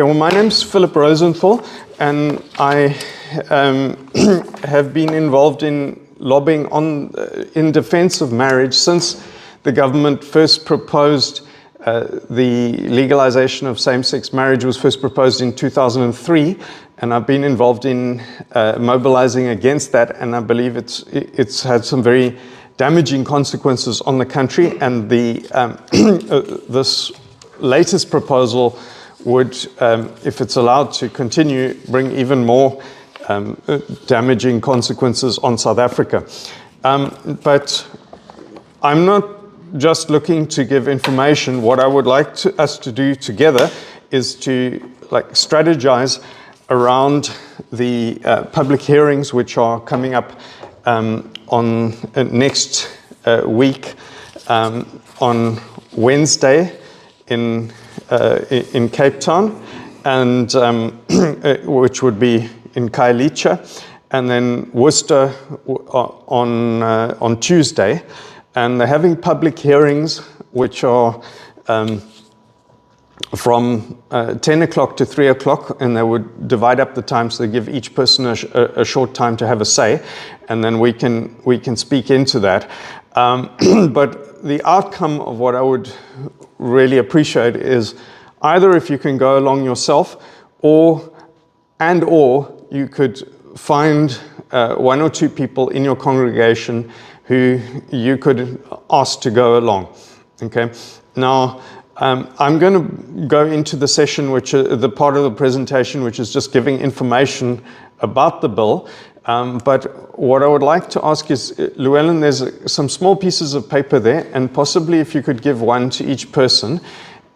Well, my name's Philip Rosenthal, and I have been involved in lobbying in defense of marriage since the government first proposed the legalization of same-sex marriage was first proposed in 2003, and I've been involved in mobilizing against that, and I believe it's had some very damaging consequences on the country, and this latest proposal would, if it's allowed to continue, bring even more damaging consequences on South Africa. But I'm not just looking to give information. What I would like us to do together is to strategize around the public hearings which are coming up on next week on Wednesday in Cape Town, and which would be in Khayelitsha, and then Worcester on Tuesday. And they're having public hearings which are from 10 o'clock to 3 o'clock, and they would divide up the time, so they give each person a short time to have a say, and then we can speak into that. But the outcome of what I would really appreciate is either if you can go along yourself, or you could find one or two people in your congregation who you could ask to go along. Okay. Now, I'm going to go into the session, the part of the presentation, which is just giving information about the bill. But what I would like to ask is, Llewellyn, there's some small pieces of paper there, and possibly if you could give one to each person.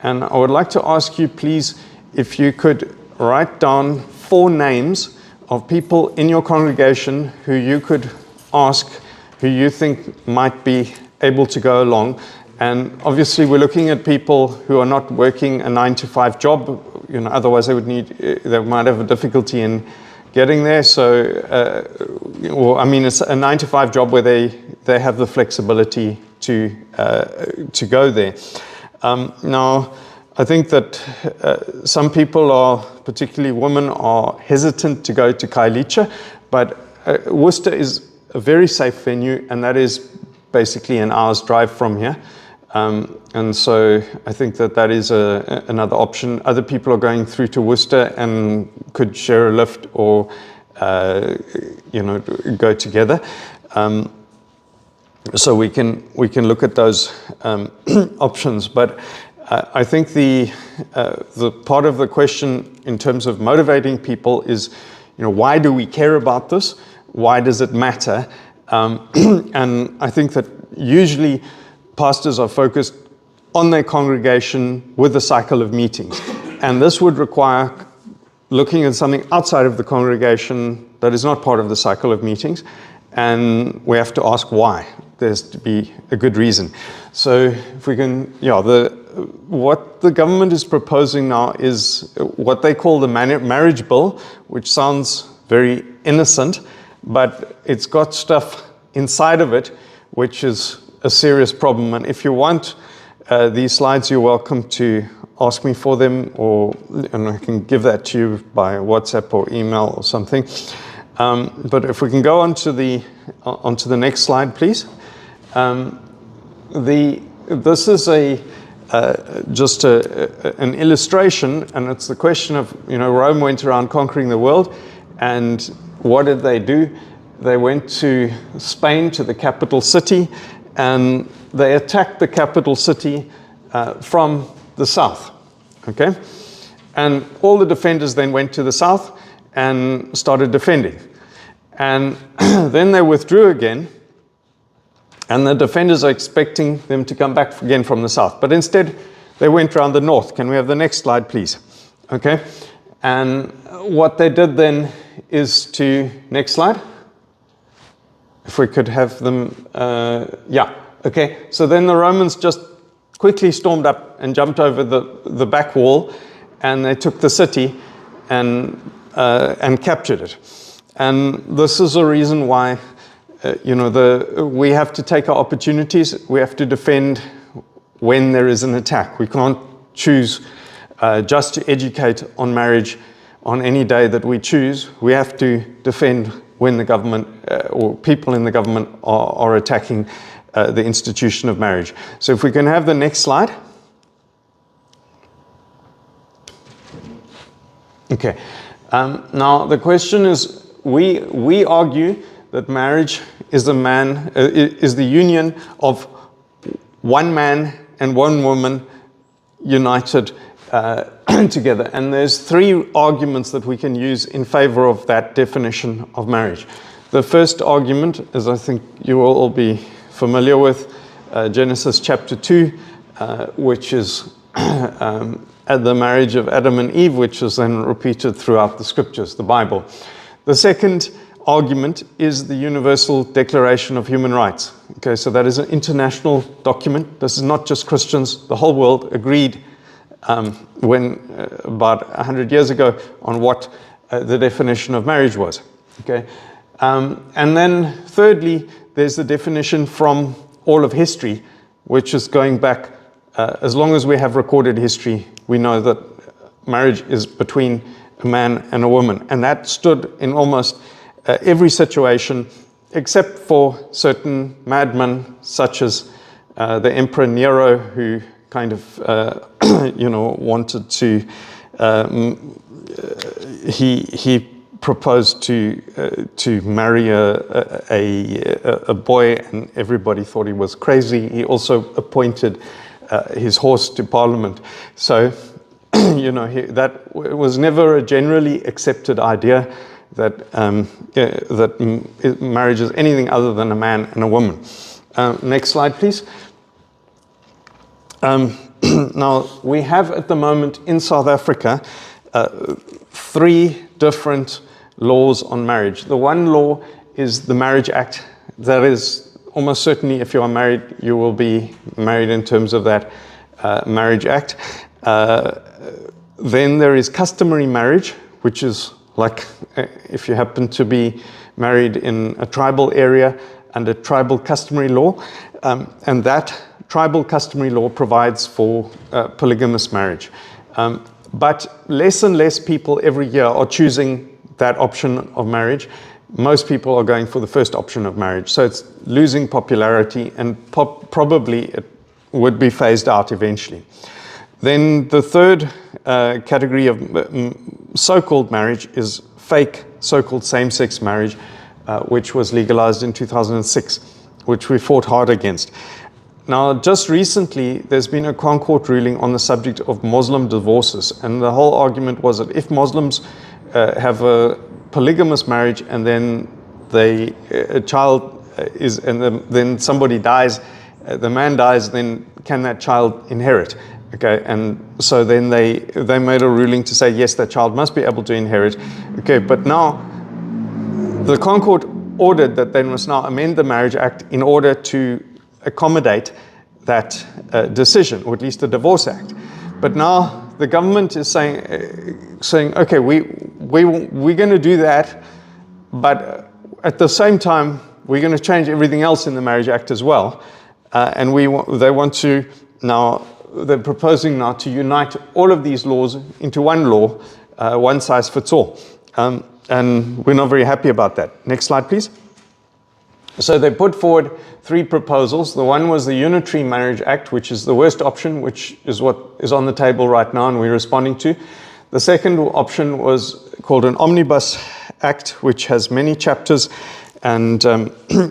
And I would like to ask you, please, if you could write down 4 names of people in your congregation who you could ask, who you think might be able to go along. And obviously we're looking at people who are not working a 9-to-5 job, otherwise they might have a difficulty in getting there. So, it's a 9-to-5 job where they have the flexibility to go there. Now, I think that some people particularly women, are hesitant to go to Khayelitsha, but Worcester is a very safe venue, and that is basically an hour's drive from here. And so I think that is another option. Other people are going through to Worcester and could share a lift or, go together. So we can look at those options. But I think the part of the question in terms of motivating people is, why do we care about this? Why does it matter? And I think that usually pastors are focused on their congregation with a cycle of meetings. And this would require looking at something outside of the congregation that is not part of the cycle of meetings. And we have to ask why. There's to be a good reason. So if we can, what the government is proposing now is what they call the marriage bill, which sounds very innocent, but it's got stuff inside of it which is a serious problem. And if you want these slides, you're welcome to ask me for them, and I can give that to you by WhatsApp or email or something. But if we can go onto the next slide, please. This is just an illustration, and it's the question of, Rome went around conquering the world, and what did they do? They went to Spain, to the capital city, and they attacked the capital city from the south. Okay? And all the defenders then went to the south and started defending. And then they withdrew again, and the defenders are expecting them to come back again from the south. But instead, they went around the north. Can we have the next slide, please? Okay? And what they did then is next slide. If we could have them, okay. So then the Romans just quickly stormed up and jumped over the back wall, and they took the city and captured it. And this is a reason why, we have to take our opportunities. We have to defend when there is an attack. We can't choose just to educate on marriage on any day that we choose. We have to defend when the government or people in the government are attacking the institution of marriage. So if we can have the next slide. Okay. Now the question is, we argue that marriage is the union of one man and one woman united together. And there's three arguments that we can use in favor of that definition of marriage. The first argument, as I think you will all be familiar with, Genesis chapter 2, which is at the marriage of Adam and Eve, which is then repeated throughout the scriptures, the Bible. The second argument is the Universal Declaration of Human Rights. Okay, so that is an international document. This is not just Christians. The whole world agreed when about 100 years ago on what the definition of marriage was. Okay, and then thirdly, there's the definition from all of history, which is going back as long as we have recorded history. We know that marriage is between a man and a woman, and that stood in almost every situation except for certain madmen such as the Emperor Nero, who kind of wanted to he proposed to marry a boy, and everybody thought he was crazy. He also appointed his horse to Parliament. So that was never a generally accepted idea that marriage is anything other than a man and a woman. Next slide, please. Now, we have at the moment in South Africa 3 different laws on marriage. The one law is the Marriage Act. That is almost certainly, if you are married, you will be married in terms of that Marriage Act. Then there is customary marriage, which is like if you happen to be married in a tribal area under tribal customary law, and that tribal customary law provides for polygamous marriage. But less and less people every year are choosing that option of marriage. Most people are going for the first option of marriage. So it's losing popularity, and probably it would be phased out eventually. Then the third category of so-called marriage is fake so-called same-sex marriage, which was legalized in 2006, which we fought hard against. Now, just recently, there's been a Crown Court ruling on the subject of Muslim divorces, and the whole argument was that if Muslims have a polygamous marriage and then a child is, and then somebody dies, the man dies, then can that child inherit? Okay, and so then they made a ruling to say yes, that child must be able to inherit. Okay, but now the Crown Court ordered that they must now amend the Marriage Act in order to accommodate that decision, or at least the Divorce Act. But now the government is saying, okay, we're going to do that, but at the same time we're going to change everything else in the Marriage Act as well, and they want to now. They're proposing now to unite all of these laws into one law, one size fits all. And we're not very happy about that. Next slide, please. So they put forward 3 proposals. The one was the Unitary Marriage Act, which is the worst option, which is what is on the table right now and we're responding to. The second option was called an Omnibus Act, which has many chapters, and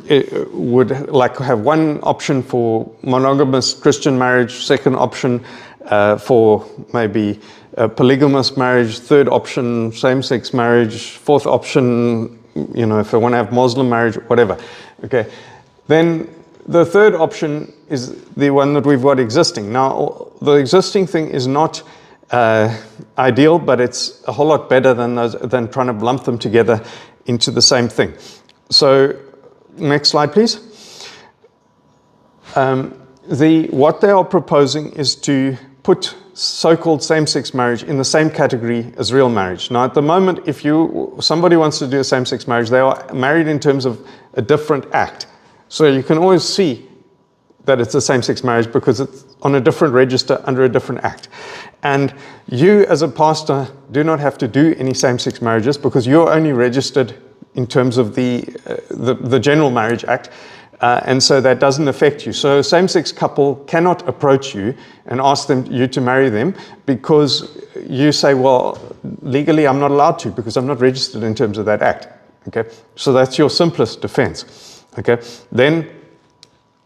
it would like have one option for monogamous Christian marriage, second option for maybe polygamous marriage, third option same-sex marriage, fourth option, if I want to have Muslim marriage, whatever. Okay. Then the third option is the one that we've got existing. Now, the existing thing is not ideal, but it's a whole lot better than trying to lump them together into the same thing. So, next slide, please. What they are proposing is to put so-called same-sex marriage in the same category as real marriage. Now, at the moment, if somebody wants to do a same-sex marriage, they are married in terms of a different act. So you can always see that it's a same-sex marriage because it's on a different register under a different act. And you as a pastor do not have to do any same-sex marriages because you're only registered in terms of the General Marriage Act. And so that doesn't affect you. So a same-sex couple cannot approach you and ask you to marry them because you say, well, legally I'm not allowed to because I'm not registered in terms of that act. Okay, so that's your simplest defense. Okay, then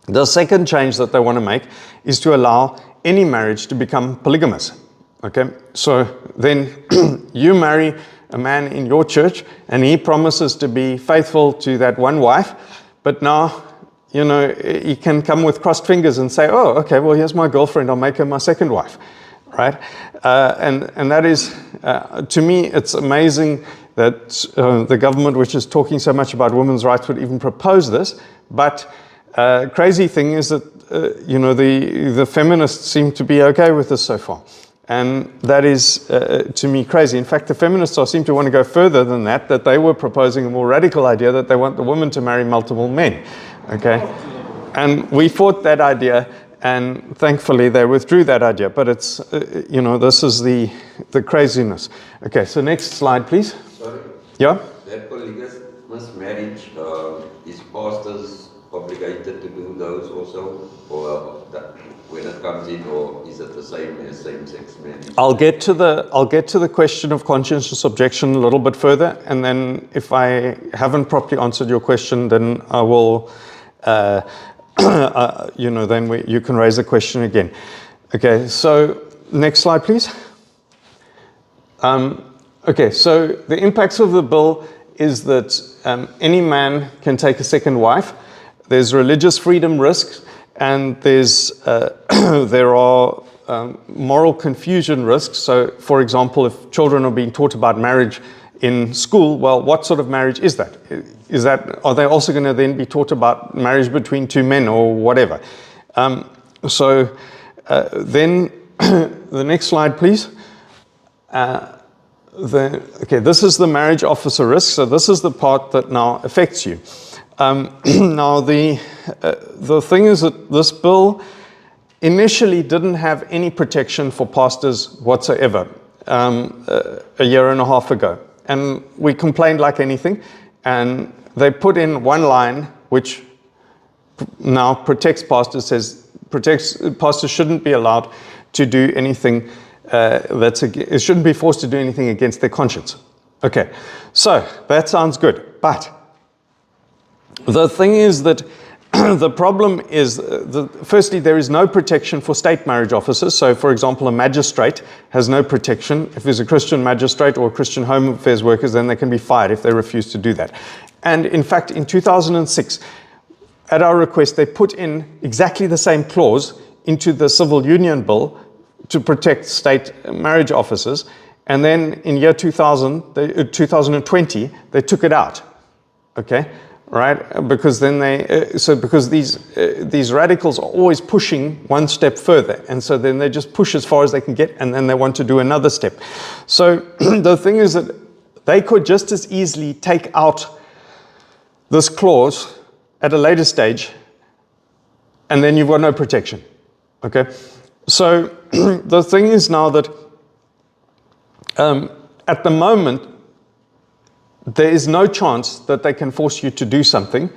the second change that they want to make is to allow any marriage to become polygamous. Okay, so then you marry a man in your church and he promises to be faithful to that one wife, but now, you know, he can come with crossed fingers and say, oh, okay, well, here's my girlfriend, I'll make her my second wife, right? And that is, to me, it's amazing that the government, which is talking so much about women's rights, would even propose this. But crazy thing is that, you know, the feminists seem to be okay with this so far. And that is, to me, crazy. In fact, the feminists seem to want to go further than that they were proposing a more radical idea that they want the woman to marry multiple men. Okay? And we fought that idea, and thankfully they withdrew that idea. But it's, you know, this is the craziness. Okay, so next slide, please. Sorry. Yeah? That polygamous marriage, is pastors obligated to do those also? Or that when it comes in, or is it the same as same-sex marriage? I'll get to the question of conscientious objection a little bit further, and then if I haven't properly answered your question, then I will, you know, then you can raise the question again. Okay, so next slide, please. Okay, so the impacts of the bill is that any man can take a second wife. There's religious freedom risks, and there are moral confusion risks. So, for example, if children are being taught about marriage in school, well, what sort of marriage is that? Are they also going to then be taught about marriage between two men or whatever? So then the next slide, please. Okay, this is the marriage officer risk. So this is the part that now affects you. Now, the thing is that this bill initially didn't have any protection for pastors whatsoever a year and a half ago. And we complained like anything, and they put in one line which now protects pastors, pastors shouldn't be allowed to do anything it shouldn't be forced to do anything against their conscience. Okay, so that sounds good, but the thing is that the problem is, firstly, there is no protection for state marriage officers. So, for example, a magistrate has no protection. If there's a Christian magistrate or Christian home affairs workers, then they can be fired if they refuse to do that. And in fact, in 2006, at our request, they put in exactly the same clause into the civil union bill to protect state marriage officers. And then in year 2020, they took it out. Okay? Right, because then because these radicals are always pushing one step further, and so then they just push as far as they can get, and then they want to do another step. So the thing is that they could just as easily take out this clause at a later stage, and then you've got no protection. Okay, so the thing is now that at the moment, there is no chance that they can force you to do something,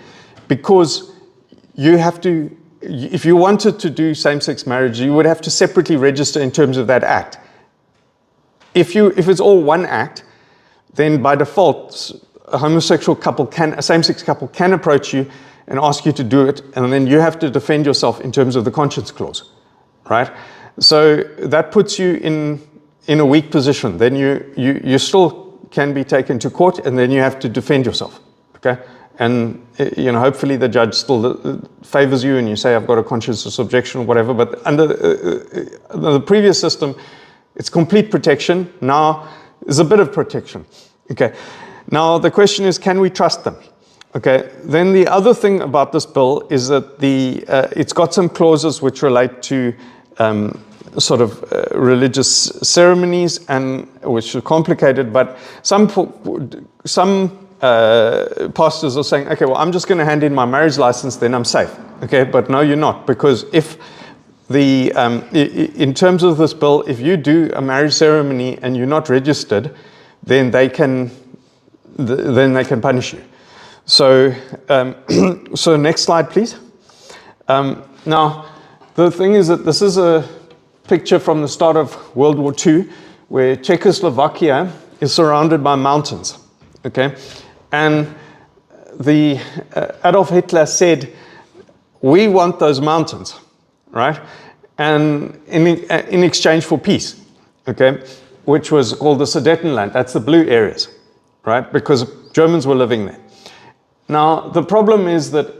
because you have to, if you wanted to do same-sex marriage, you would have to separately register in terms of that act. If it's all one act, then by default, a homosexual couple a same-sex couple can approach you and ask you to do it, and then you have to defend yourself in terms of the conscience clause, right? So that puts you in a weak position. Then you still can be taken to court, and then you have to defend yourself, okay? And, you know, hopefully the judge still favors you and you say, I've got a conscientious objection or whatever, but under the previous system, it's complete protection. Now, there's a bit of protection, okay? Now, the question is, can we trust them? Okay, then the other thing about this bill is that it's got some clauses which relate to sort of religious ceremonies, and which are complicated, but some pastors are saying, okay, well, I'm just going to hand in my marriage license, then I'm safe. Okay, but no, you're not, because if in terms of this bill, if you do a marriage ceremony and you're not registered, then they can punish you. So, so next slide, please. Now, the thing is that this is a picture from the start of World War II, where Czechoslovakia is surrounded by mountains. Okay, and the Adolf Hitler said, "We want those mountains, right? And in exchange for peace, okay, which was called the Sudetenland. That's the blue areas, right? Because Germans were living there. Now the problem is that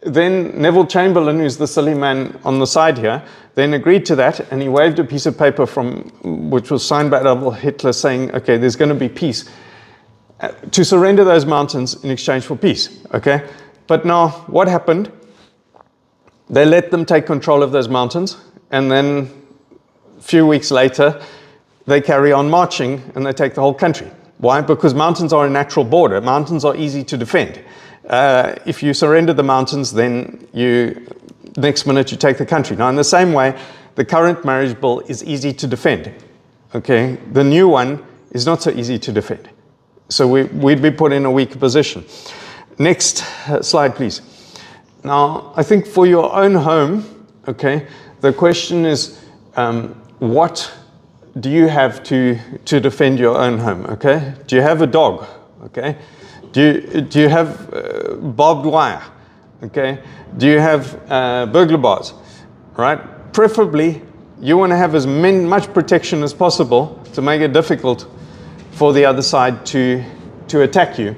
then Neville Chamberlain, who's the silly man on the side here, then agreed to that, and he waved a piece of paper which was signed by Adolf Hitler saying, okay, there's going to be peace, to surrender those mountains in exchange for peace, okay? But now, what happened? They let them take control of those mountains, and then a few weeks later, they carry on marching, and they take the whole country. Why? Because mountains are a natural border. Mountains are easy to defend. If you surrender the mountains, then next minute you take the country. Now, in the same way, the current marriage bill is easy to defend, okay? The new one is not so easy to defend. So we'd be put in a weak position. Next slide, please. Now, I think for your own home, okay, the question is, what do you have to defend your own home, okay? Do you have a dog, okay? Do you have barbed wire, okay? Do you have burglar bars, right? Preferably, you want to have as much protection as possible to make it difficult for the other side to attack you.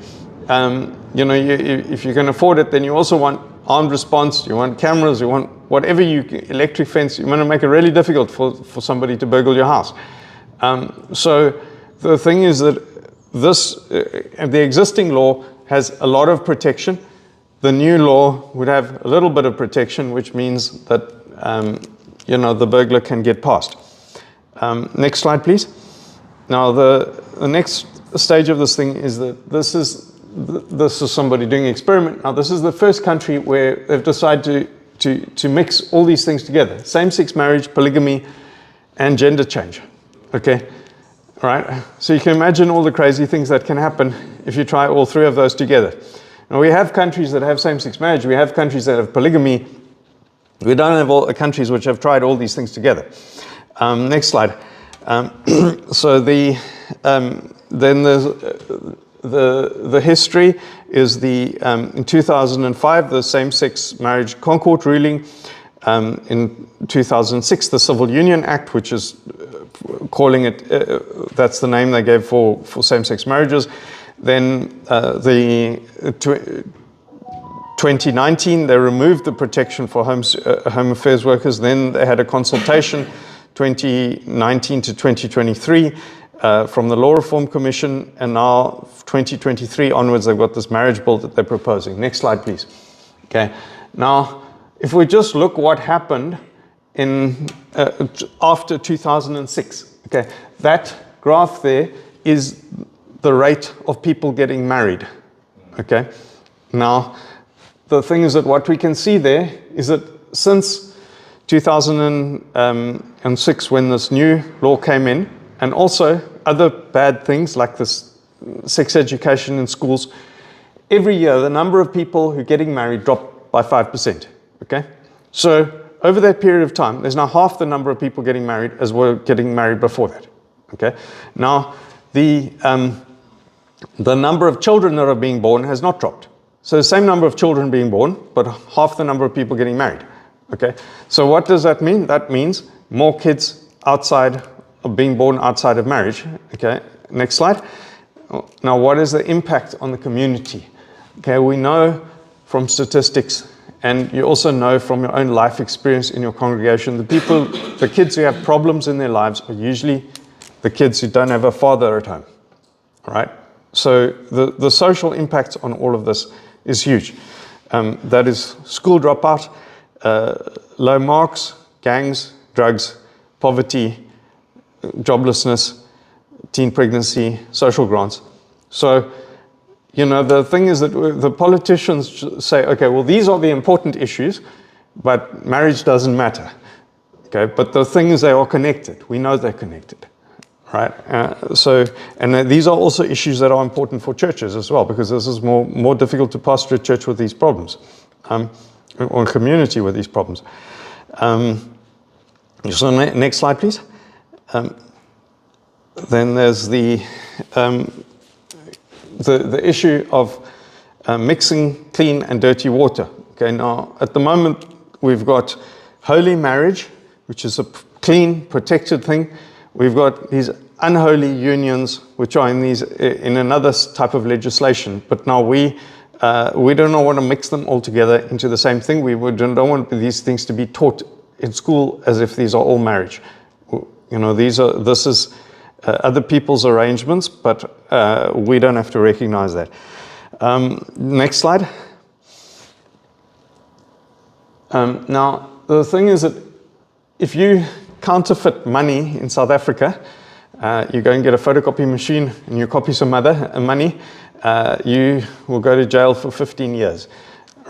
You know, if you can afford it, then you also want armed response, you want cameras, you want whatever electric fence, you want to make it really difficult for somebody to burgle your house. So the thing is that the existing law has a lot of protection. The new law would have a little bit of protection, which means that, you know, the burglar can get past. Next slide, please. Now, the next stage of this thing is that this is somebody doing an experiment. Now, this is the first country where they've decided to mix all these things together: same-sex marriage, polygamy, and gender change. Okay, all right. So you can imagine all the crazy things that can happen if you try all three of those together. Now, we have countries that have same-sex marriage. We have countries that have polygamy. We don't have all the countries which have tried all these things together. Next slide. So then there's the history is in 2005 the same-sex marriage Concord ruling, in 2006 the Civil Union Act, which is calling it that's the name they gave for same-sex marriages. Then 2019 they removed the protection for home affairs workers. Then they had a consultation 2019 to 2023 from the Law Reform Commission, and now 2023 onwards they've got this marriage bill that they're proposing. Next slide, please. Okay. Now, if we just look what happened in after 2006, okay, that graph there is the rate of people getting married. Okay. Now, the thing is that what we can see there is that since 2006, when this new law came in, and also other bad things like this sex education in schools, every year the number of people who are getting married dropped by 5%. Okay? So over that period of time, there's now half the number of people getting married as were getting married before that. Okay? Now, the number of children that are being born has not dropped. So the same number of children being born, but half the number of people getting married. Okay? So what does that mean? That means more kids being born outside of marriage. Okay, next slide. Now, what is the impact on the community? Okay, we know from statistics, and you also know from your own life experience in your congregation, the kids who have problems in their lives are usually the kids who don't have a father at home. All right? So the social impact on all of this is huge. That is school dropout, low marks, gangs, drugs, poverty, joblessness, teen pregnancy, social grants. So, the thing is that the politicians say, okay, well, these are the important issues, but marriage doesn't matter. Okay, but the thing is they are connected. We know they're connected, right? These are also issues that are important for churches as well, because this is more difficult to pastor a church with these problems, or a community with these problems. So next slide, please. Then there's the issue of mixing clean and dirty water. Okay, now at the moment we've got holy marriage, which is a clean, protected thing. We've got these unholy unions, which are in another type of legislation. But now we don't want to mix them all together into the same thing. We don't want these things to be taught in school as if these are all marriage. This is other people's arrangements, but we don't have to recognize that. Next slide. Now, the thing is that if you counterfeit money in South Africa, you go and get a photocopy machine and you copy some other money, you will go to jail for 15 years,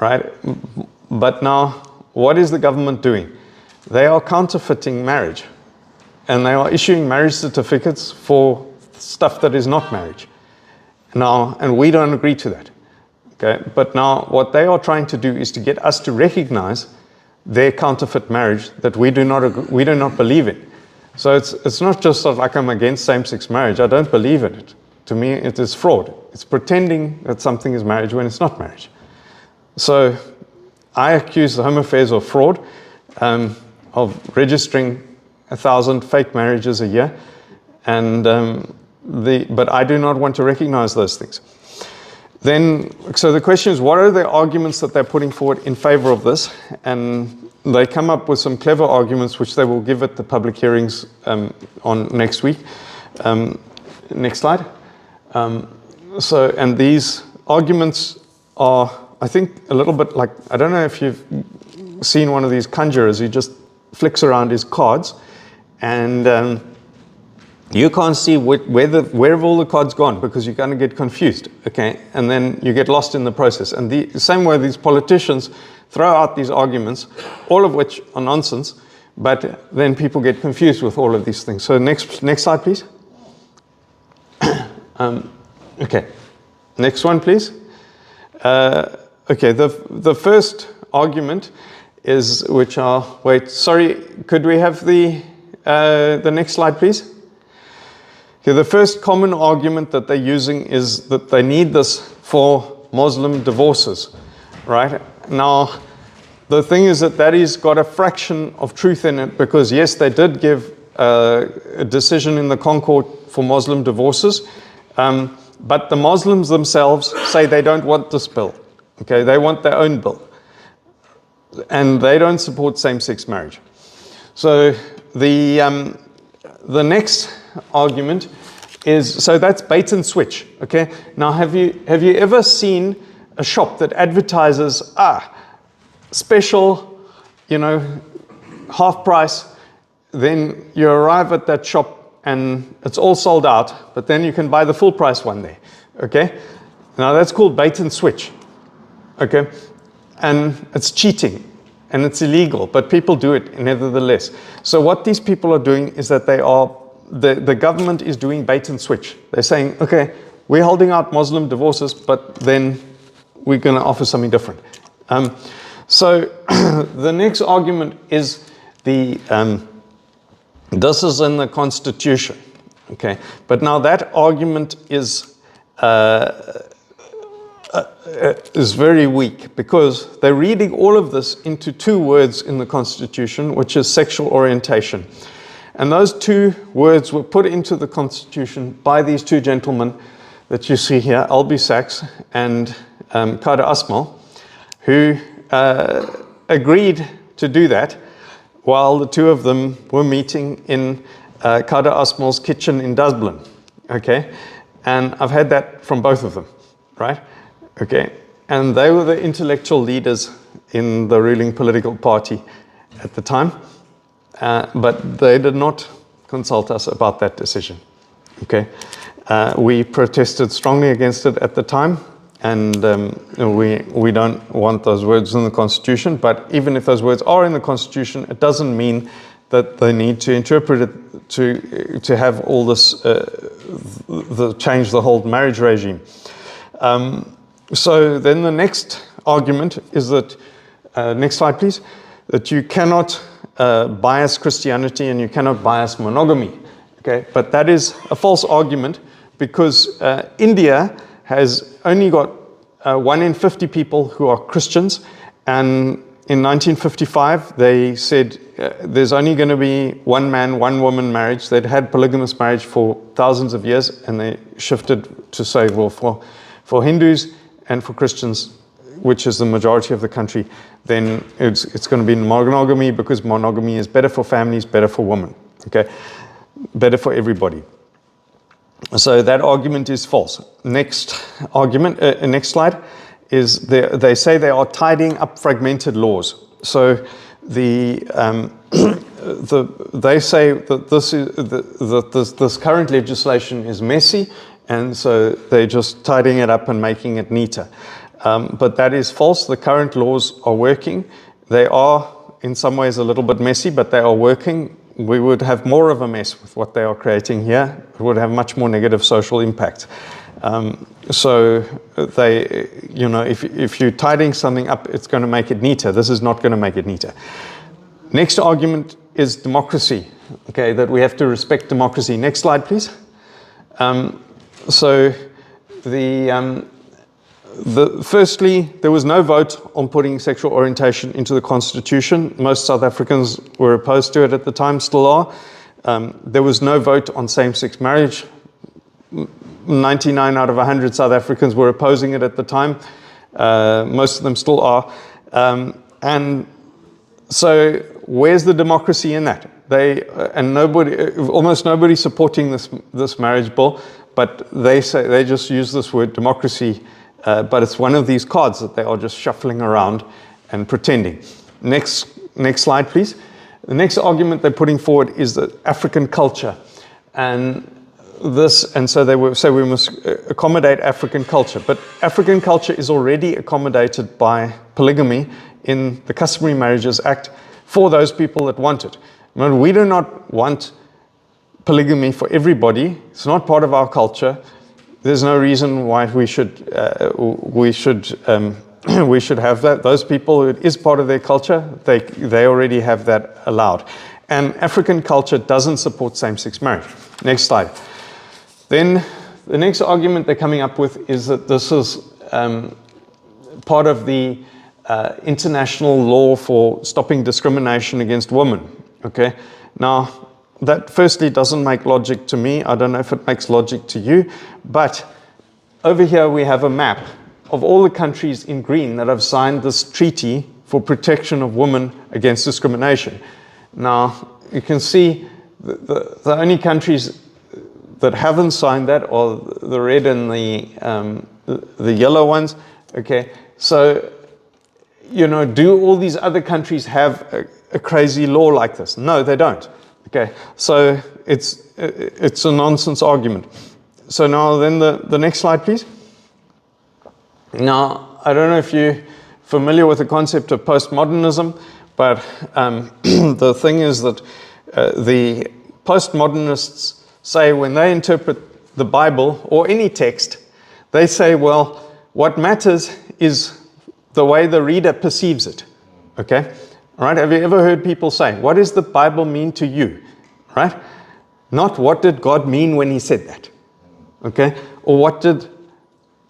right? But now, what is the government doing? They are counterfeiting marriage, and they are issuing marriage certificates for stuff that is not marriage. Now, and we don't agree to that. Okay, but now what they are trying to do is to get us to recognize their counterfeit marriage that we do not believe in. So it's not just like I'm against same-sex marriage. I don't believe in it. To me, it is fraud. It's pretending that something is marriage when it's not marriage. So I accuse the Home Affairs of fraud, of registering 1,000 fake marriages a year, but I do not want to recognize those things. So the question is, what are the arguments that they're putting forward in favor of this? And they come up with some clever arguments, which they will give at the public hearings on next week. Next slide. And these arguments are, I think, a little bit like, I don't know if you've seen one of these conjurers who just flicks around his cards, and you can't see where have all the cards gone, because you're going to get confused, okay? And then you get lost in the process. And the same way these politicians throw out these arguments, all of which are nonsense, but then people get confused with all of these things. So next slide, please. Okay, next one, please. Okay, the first argument is, could we have the next slide, please? Okay, the first common argument that they're using is that they need this for Muslim divorces, right? Now, the thing is that is got a fraction of truth in it, because yes, they did give a decision in the Concord for Muslim divorces, but the Muslims themselves say they don't want this bill. Okay, they want their own bill, and they don't support same-sex marriage. So the next argument is, so that's bait and switch. Okay, now have you ever seen a shop that advertises special, half price? Then you arrive at that shop and it's all sold out, but then you can buy the full price one there. Okay, now that's called bait and switch. Okay, and it's cheating and it's illegal, but people do it nevertheless. So what these people are doing is that the government is doing bait and switch. They're saying, okay, we're holding out Muslim divorces, but then we're going to offer something different. So the next argument is this is in the Constitution. Okay, but now that argument is very weak, because they're reading all of this into two words in the Constitution, which is sexual orientation. And those two words were put into the Constitution by these two gentlemen that you see here, Albie Sachs and Kader Asmal, who agreed to do that while the two of them were meeting in Kader Asmal's kitchen in Dublin. Okay, and I've had that from both of them, right? Okay, and they were the intellectual leaders in the ruling political party at the time. But they did not consult us about that decision. Okay, we protested strongly against it at the time, And we don't want those words in the Constitution, but even if those words are in the Constitution, it doesn't mean that they need to interpret it to have all this, change the whole marriage regime. So then the next argument is that, next slide please, that you cannot bias Christianity and you cannot bias monogamy. Okay, but that is a false argument because India has only got 1 in 50 people who are Christians, and in 1955 they said there's only going to be one man, one woman marriage. They'd had polygamous marriage for thousands of years, and they shifted to say, well, for Hindus and for Christians, which is the majority of the country, then it's going to be monogamy, because monogamy is better for families, better for women, okay, better for everybody. So that argument is false. Next argument, next slide, is they say they are tidying up fragmented laws. So they say that this current legislation is messy, and so they're just tidying it up and making it neater. But that is false. The current laws are working. They are in some ways a little bit messy, but they are working. We would have more of a mess with what they are creating here. It would have much more negative social impact. So they, if you're tidying something up, it's going to make it neater. This is not going to make it neater. Next argument is democracy. Okay, that we have to respect democracy. Next slide, please. So firstly, there was no vote on putting sexual orientation into the Constitution. Most South Africans were opposed to it at the time, still are. There was no vote on same-sex marriage. 99 out of 100 South Africans were opposing it at the time. Most of them still are. And so where's the democracy in that? Almost nobody supporting this marriage bill, but they just use this word democracy. But it's one of these cards that they are just shuffling around and pretending. Next slide, please. The next argument they're putting forward is the African culture. And so they say we must accommodate African culture. But African culture is already accommodated by polygamy in the Customary Marriages Act for those people that want it. Remember, we do not want polygamy for everybody. It's not part of our culture. There's no reason why we should have that. Those people, it is part of their culture. They already have that allowed. And African culture doesn't support same-sex marriage. Next slide. Then the next argument they're coming up with is that this is part of the international law for stopping discrimination against women. Okay. Now, that firstly doesn't make logic to me. I don't know if it makes logic to you. But over here we have a map of all the countries in green that have signed this treaty for protection of women against discrimination. Now, you can see the only countries that haven't signed that are the red and the yellow ones. Okay, so, do all these other countries have a crazy law like this? No, they don't. Okay, so it's a nonsense argument. So now then the next slide, please. Now, I don't know if you're familiar with the concept of postmodernism, but the thing is that the postmodernists say when they interpret the Bible or any text, they say, well, what matters is the way the reader perceives it. Okay? All right, have you ever heard people say, what does the Bible mean to you? Right? Not what did God mean when he said that? Okay? Or what did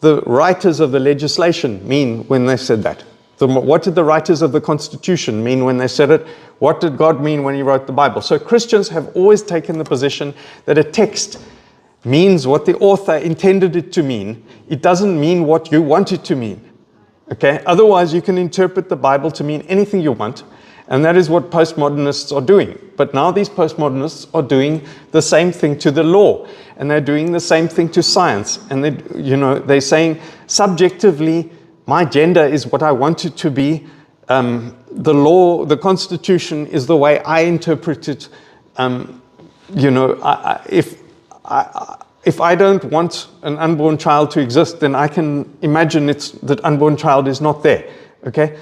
the writers of the legislation mean when they said that? What did the writers of the Constitution mean when they said it? What did God mean when he wrote the Bible? So Christians have always taken the position that a text means what the author intended it to mean. It doesn't mean what you want it to mean. Okay? Otherwise, you can interpret the Bible to mean anything you want. And that is what postmodernists are doing. But now these postmodernists are doing the same thing to the law. And they're doing the same thing to science. And they're saying, subjectively, my gender is what I want it to be. The law, the Constitution is the if I don't want an unborn child to exist, then I can imagine that unborn child is not there, okay?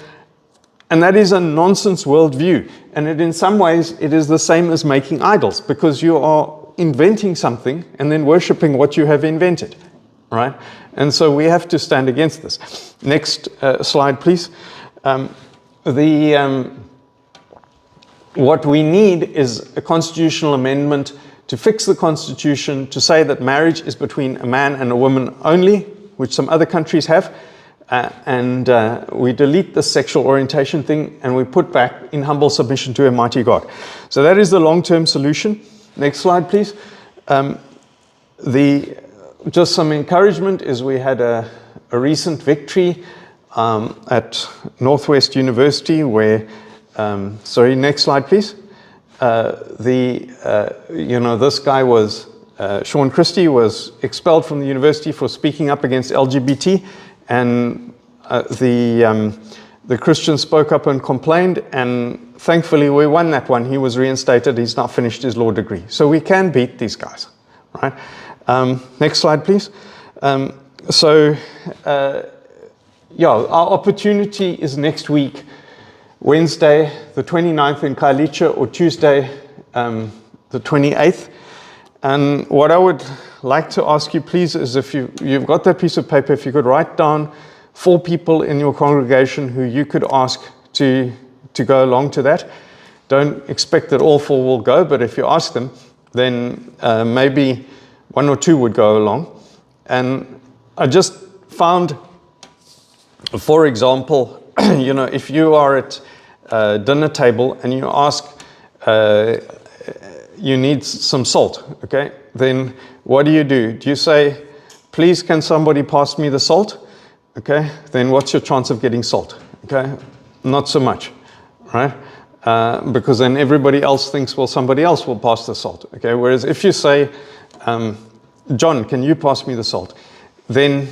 And that is a nonsense worldview. And in some ways, it is the same as making idols, because you are inventing something and then worshipping what you have invented, right? And so we have to stand against this. Next slide, please. What we need is a constitutional amendment to fix the Constitution, to say that marriage is between a man and a woman only, which some other countries have, and we delete the sexual orientation thing, and we put back in humble submission to Almighty God. So that is the long-term solution. Next slide, please. Just some encouragement is we had a recent victory at Northwest University where, sorry, next slide, please. This guy was, Sean Christie was expelled from the university for speaking up against LGBT, and the Christians spoke up and complained, and thankfully we won that one. He was reinstated. He's now finished his law degree. So we can beat these guys, right? Next slide, please. Our opportunity is next week, Wednesday, the 29th in Khayelitsha, or Tuesday, the 28th. And what I would like to ask you, please, is if you've got that piece of paper, if you could write down 4 people in your congregation who you could ask to go along to that. Don't expect that all 4 will go, but if you ask them, then maybe 1 or 2 would go along. And I just found, for example, if you are at a dinner table and you ask, you need some salt, okay? Then what do? Do you say, please can somebody pass me the salt? Okay, then what's your chance of getting salt? Okay, not so much, right? Because then everybody else thinks, well, somebody else will pass the salt, okay? Whereas if you say, John, can you pass me the salt? Then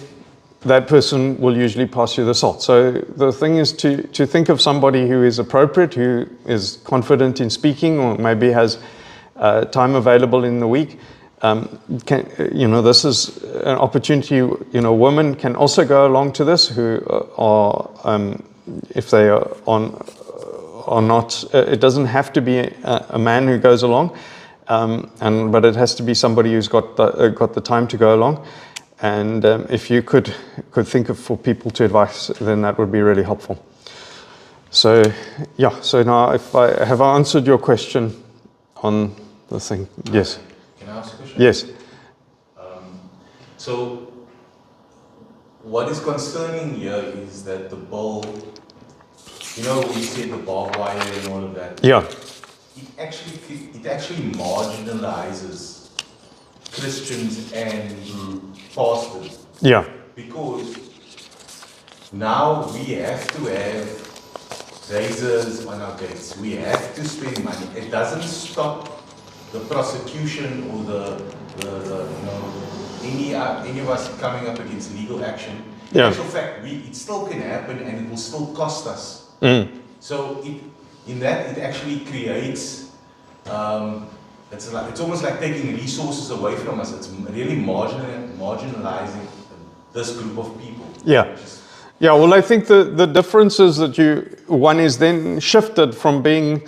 that person will usually pass you the salt. So the thing is to think of somebody who is appropriate, who is confident in speaking, or maybe has time available in the week. This is an opportunity. Women can also go along to this who are, if they are not. It doesn't have to be a man who goes along, but it has to be somebody who's got the time to go along. And if you could think of 4 people to advise, then that would be really helpful. So yeah. So now, have I answered your question on the thing? Yes. Can I ask a question? Yes. So, what is concerning here is that the bill, we said the barbed wire and all of that. Yeah. It actually marginalizes Christians and pastors. Yeah. Because now we have to have razors on our gates. We have to spend money. It doesn't stop the prosecution or any of us coming up against legal action. In actual fact, it still can happen and it will still cost us. So it actually creates, it's almost like taking resources away from us. It's really marginalizing this group of people. Yeah. Yeah, well, I think the difference is that one is then shifted from being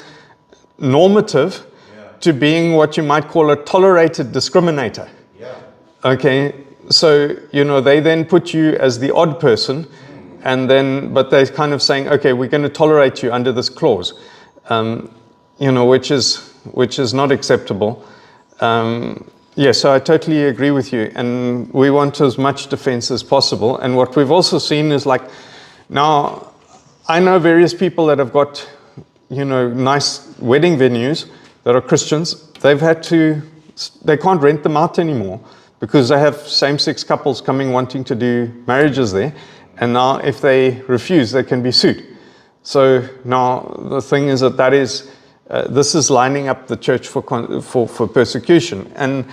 normative to being what you might call a tolerated discriminator. Yeah. Okay, so, they then put you as the odd person, but they're kind of saying, okay, we're going to tolerate you under this clause, which is not acceptable. So I totally agree with you, and we want as much defense as possible. And what we've also seen is now, I know various people that have got, nice wedding venues that are Christians. They can't rent them out anymore because they have same-sex couples coming wanting to do marriages there. And now if they refuse, they can be sued. So now the thing is this is lining up the church for persecution. And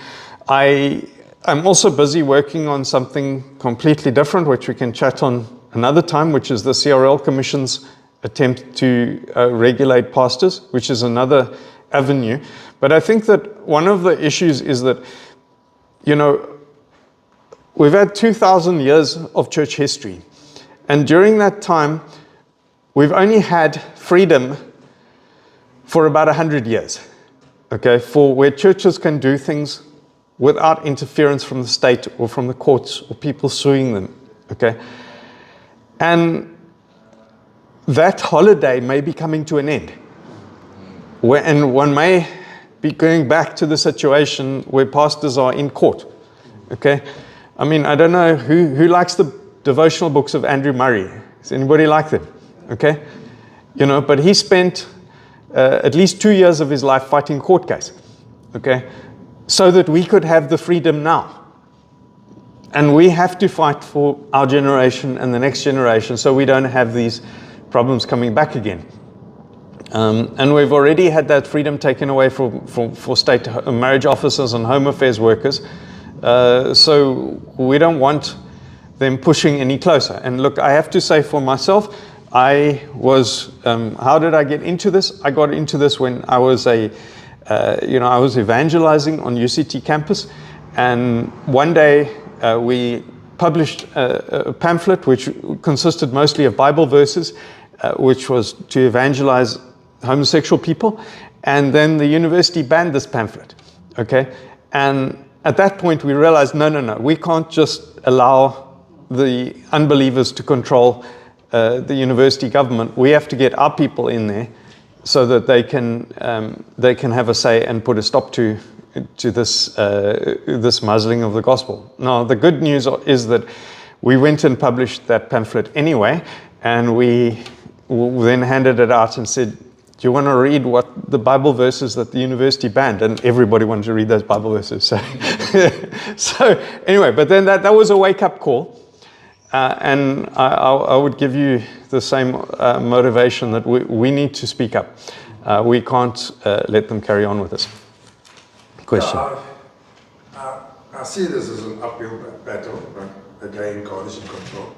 I'm also busy working on something completely different, which we can chat on another time, which is the CRL Commission's attempt to regulate pastors, which is another avenue. But I think that one of the issues is that, we've had 2,000 years of church history. And during that time, we've only had freedom for about 100 years, okay, for where churches can do things without interference from the state or from the courts or people suing them, okay? And that holiday may be coming to an end. And one may be going back to the situation where pastors are in court, okay? I mean, I don't know who likes the devotional books of Andrew Murray. Does anybody like them? Okay? You know, but he spent at least 2 years of his life fighting court case, okay? So that we could have the freedom now. And we have to fight for our generation and the next generation so we don't have these problems coming back again. And we've already had that freedom taken away for state marriage officers and home affairs workers. So we don't want them pushing any closer. And look, I have to say for myself, I was, how did I get into this? I got into this when I was I was evangelizing on UCT campus. And one day we published a pamphlet which consisted mostly of Bible verses, which was to evangelize homosexual people. And then the university banned this pamphlet, okay? And at that point we realized, no, we can't just allow the unbelievers to control the university government. We have to get our people in there so that they can have a say and put a stop to this muzzling of the gospel. Now, the good news is that we went and published that pamphlet anyway, and we then handed it out and said, do you want to read what the Bible verses that the university banned? And everybody wanted to read those Bible verses. So anyway, but then that was a wake-up call. And I would give you the same motivation that we need to speak up. We can't let them carry on with this. Question. I see this as an uphill battle, right? Again, coalition control.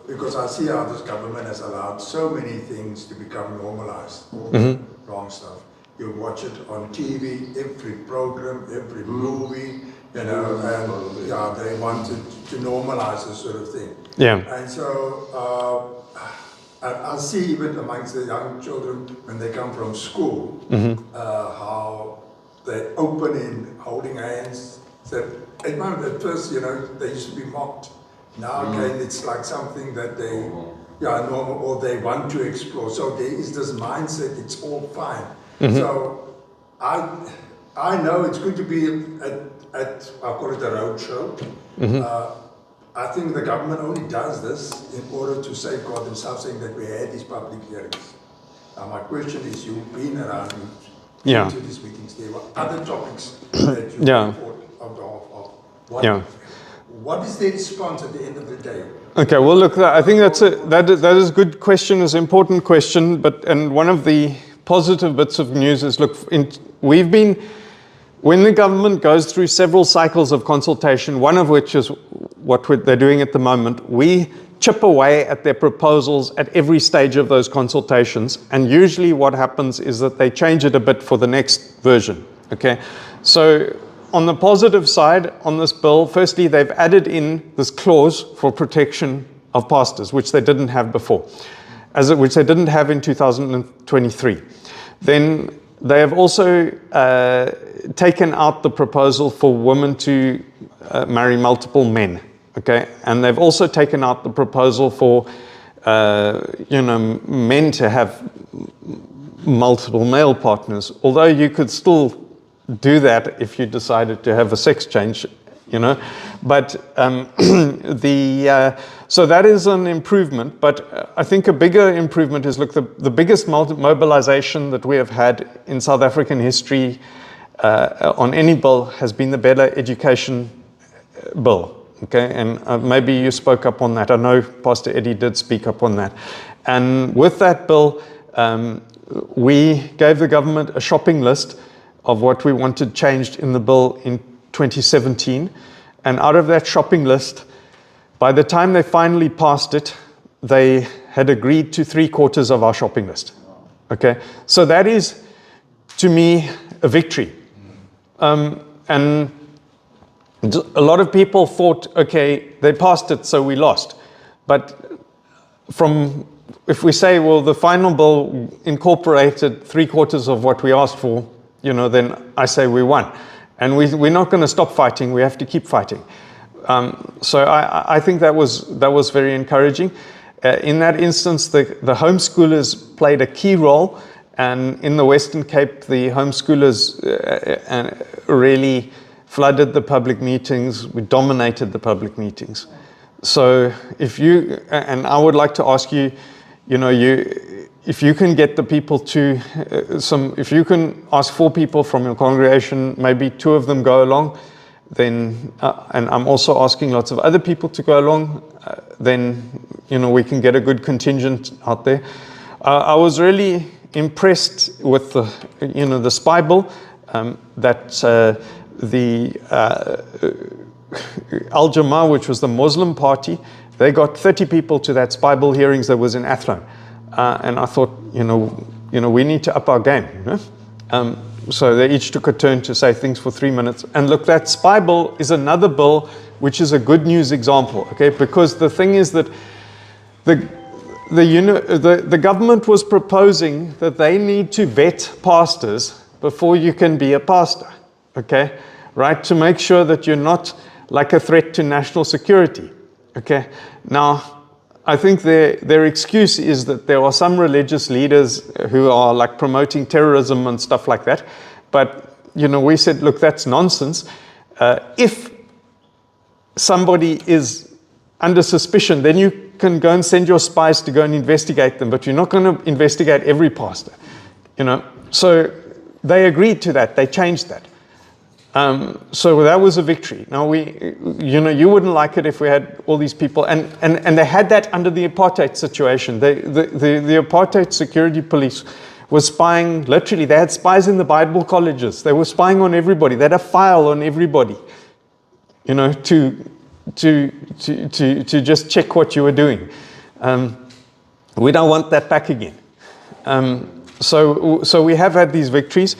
Because I see how this government has allowed so many things to become normalized, all the wrong stuff. You watch it on TV, every program, every movie, you know, and yeah, they wanted to normalize this sort of thing. Yeah. And so I see even amongst the young children when they come from school, how they open in holding hands. So at first, you know, they used to be mocked. Now again, it's like something that they, normal, or they want to explore. So there is this mindset, it's all fine. So I know it's good to be at I call it a road show. I think the government only does this in order to safeguard themselves, saying that we had these public hearings. Now my question is, you've been around, you've been to these meetings, there were other topics that you thought of. What is their response at the end of the day? Okay, well, look, I think that is a good question, is an important question. And one of the positive bits of news is, look, when the government goes through several cycles of consultation, one of which is what they're doing at the moment, we chip away at their proposals at every stage of those consultations. And usually what happens is that they change it a bit for the next version, okay? So on the positive side, on this bill, firstly, they've added in this clause for protection of pastors, which they didn't have before, which they didn't have in 2023. Then they have also taken out the proposal for women to marry multiple men, okay? And they've also taken out the proposal for, men to have multiple male partners, although you could still do that if you decided to have a sex change, you know. But so that is an improvement. But I think a bigger improvement is, look, the biggest mobilization that we have had in South African history on any bill has been the Better Education Bill. Okay, and maybe you spoke up on that. I know Pastor Eddie did speak up on that. And with that bill, we gave the government a shopping list of what we wanted changed in the bill in 2017. And out of that shopping list, by the time they finally passed it, they had agreed to 3/4 of our shopping list. Okay, so that is, to me, a victory. And A lot of people thought, okay, they passed it, so we lost. But if we say, well, the final bill incorporated 3/4 of what we asked for, then I say we won. And we're not going to stop fighting. We have to keep fighting. So I think that was very encouraging. In that instance, the homeschoolers played a key role. And in the Western Cape, the homeschoolers really flooded the public meetings. We dominated the public meetings. So and I would like to ask you, if you can get the people if you can ask 4 people from your congregation, maybe 2 of them go along, then, and I'm also asking lots of other people to go along, then, we can get a good contingent out there. I was really impressed with the spy bill, that the Al-Jamaa, which was the Muslim party, they got 30 people to that spy bill hearings that was in Athlone. And I thought, we need to up our game. So they each took a turn to say things for 3 minutes. And look, that spy bill is another bill which is a good news example, okay? Because the thing is that the government was proposing that they need to vet pastors before you can be a pastor, okay? Right? To make sure that you're not like a threat to national security, okay? Now, I think their excuse is that there are some religious leaders who are like promoting terrorism and stuff like that. But, we said, look, that's nonsense. If somebody is under suspicion, then you can go and send your spies to go and investigate them, but you're not going to investigate every pastor, So they agreed to that. They changed that. So that was a victory. Now you wouldn't like it if we had all these people, and they had that under the apartheid situation. The apartheid security police was spying. Literally, they had spies in the Bible colleges. They were spying on everybody. They had a file on everybody, to just check what you were doing. We don't want that back again. So we have had these victories.